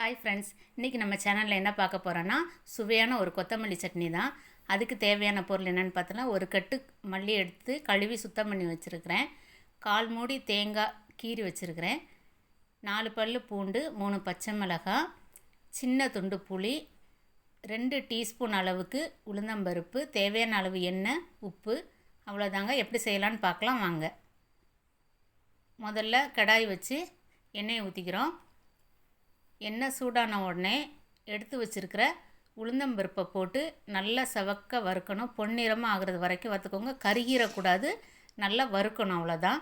Hi friends, இன்றைக்கி நம்ம சேனலில் என்ன பார்க்க போகிறோன்னா சுவையான ஒரு கொத்தமல்லி சட்னி தான். அதுக்கு தேவையான பொருள் என்னென்னு பார்த்தோன்னா, ஒரு கட்டு மல்லி எடுத்து கழுவி சுத்தம் பண்ணி வச்சுருக்கிறேன். 1/4 மூடி தேங்காய் கீறி வச்சுருக்கிறேன். 4 பல் பூண்டு, 3 பச்சை மிளகாய், சின்ன துண்டு புளி, 2 டீஸ்பூன் அளவுக்கு உளுந்தம்பருப்பு, தேவையான அளவு எண்ணெய், உப்பு, அவ்வளோதாங்க. எப்படி செய்யலான்னு பார்க்கலாம் வாங்க. முதல்ல கடாய் வச்சு எண்ணெயை ஊற்றிக்கிறோம். எண்ணெய் சூடான உடனே எடுத்து வச்சுருக்கிற உளுந்தம்பருப்பை போட்டு நல்லா செவக்க வறுக்கணும். பொன்னிறமாக ஆகிறது வரைக்கும் வறுத்துக்கோங்க. கருகிடக்கூடாது, நல்லா வறுக்கணும், அவ்வளோதான்.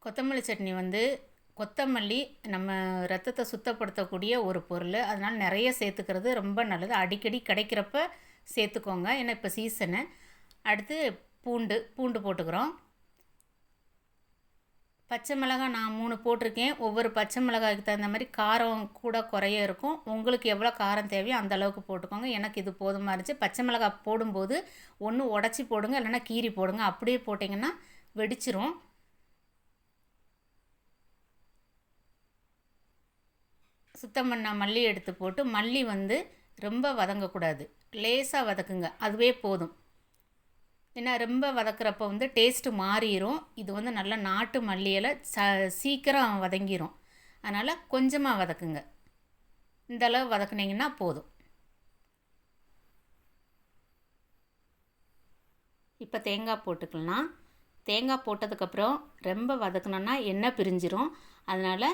கொத்தமல்லி சட்னி கொத்தமல்லி நம்ம ரத்தத்தை சுத்தப்படுத்தக்கூடிய ஒரு பொருள். அதனால் நிறைய சேர்த்துக்கிறது ரொம்ப நல்லது. அடிக்கடி கிடைக்கிறப்ப சேர்த்துக்கோங்க, ஏன்னா இப்போ சீசனு. அடுத்து பூண்டு போட்டுக்கிறோம். பச்சை மிளகாய் நான் 3 போட்டிருக்கேன். ஒவ்வொரு பச்சை மிளகாய்க்கு தகுந்த மாதிரி காரம் கூட குறைய இருக்கும். உங்களுக்கு எவ்வளோ காரம் தேவையோ அந்த அளவுக்கு போட்டுக்கோங்க. எனக்கு இது போதுமாக இருந்துச்சு. பச்சை மிளகாய் போடும்போது ஒன்று உடச்சி போடுங்க, இல்லைன்னா கீரி போடுங்க. அப்படியே போட்டிங்கன்னா வெடிச்சிரும். சுத்தம் பண்ண மல்லி எடுத்து போட்டு, மல்லி ரொம்ப வதங்கக்கூடாது, லேசாக வதக்குங்க, அதுவே போதும். ஏன்னா ரொம்ப வதக்கிறப்ப டேஸ்ட்டு மாறிடும். இது நல்ல நாட்டு மல்லியில் சீக்கிரம் வதங்கிடும். அதனால் கொஞ்சமாக வதக்குங்க. இந்த அளவு வதக்குனிங்கன்னா போதும். இப்போ தேங்காய் போட்டுக்கலாம். தேங்காய் போட்டதுக்கப்புறம் ரொம்ப வதக்கணுன்னா எண்ணெய் பிரிஞ்சிரும். அதனால்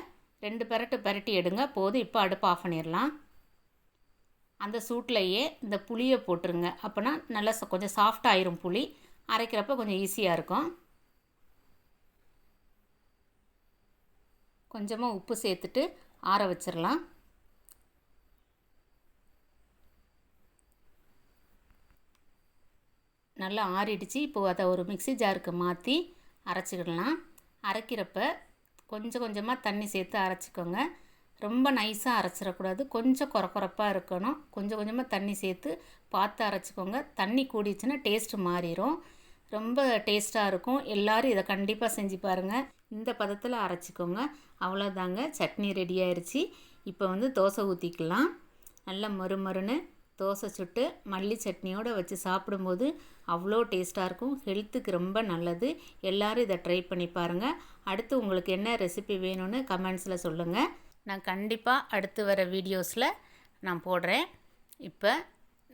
2 பெரட்டி எடுங்க, போதும். இப்போ அடுப்பு ஆஃப் பண்ணிடலாம். அந்த சூட்லையே இந்த புளியை போட்டுருங்க. அப்போனா நல்லா கொஞ்சம் சாஃப்ட் ஆயிரும். புளி அரைக்கிறப்ப கொஞ்சம் ஈஸியாக இருக்கும். கொஞ்சமாக உப்பு சேர்த்துட்டு ஆற வச்சிடலாம். நல்லா ஆறிடுச்சு. இப்போது அதை ஒரு மிக்ஸி ஜாருக்கு மாற்றி அரைச்சிக்கிடலாம். அரைக்கிறப்ப கொஞ்சம் கொஞ்சமாக தண்ணி சேர்த்து அரைச்சிக்கோங்க. ரொம்ப நைஸாக அரைச்சிடக்கூடாது, கொஞ்சம் கொரப்பாக இருக்கணும். கொஞ்சம் கொஞ்சமாக தண்ணி சேர்த்து பார்த்து அரைச்சிக்கோங்க. தண்ணி கூடிச்சுன்னா டேஸ்ட்டு மாறிடும். ரொம்ப டேஸ்ட்டாக இருக்கும். எல்லோரும் இதை கண்டிப்பாக செஞ்சு பாருங்கள். இந்த பதத்தில் அரைச்சிக்கோங்க. அவ்வளோதாங்க, சட்னி ரெடி ஆயிடுச்சு. இப்போ தோசை ஊற்றிக்கலாம். நல்லா மொறுன்னு தோசை சுட்டு மல்லி சட்னியோடு வச்சு சாப்பிடும்போது அவ்வளோ டேஸ்ட்டாக இருக்கும். ஹெல்த்துக்கு ரொம்ப நல்லது. எல்லோரும் இதை ட்ரை பண்ணி பாருங்கள். அடுத்து உங்களுக்கு என்ன ரெசிபி வேணும்னு கமெண்ட்ஸில் சொல்லுங்கள். நான் கண்டிப்பாக அடுத்து வர வீடியோஸில் நான் போடுறேன். இப்போ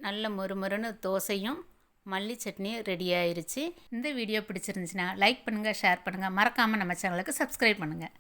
நல்ல மொறுன்னு தோசையும் மல்லி சட்னியும் ரெடி ஆயிடுச்சு. இந்த வீடியோ பிடிச்சிருந்துச்சுன்னா லைக் பண்ணுங்கள், ஷேர் பண்ணுங்கள். மறக்காமல் நம்ம சேனலுக்கு சப்ஸ்கிரைப் பண்ணுங்கள்.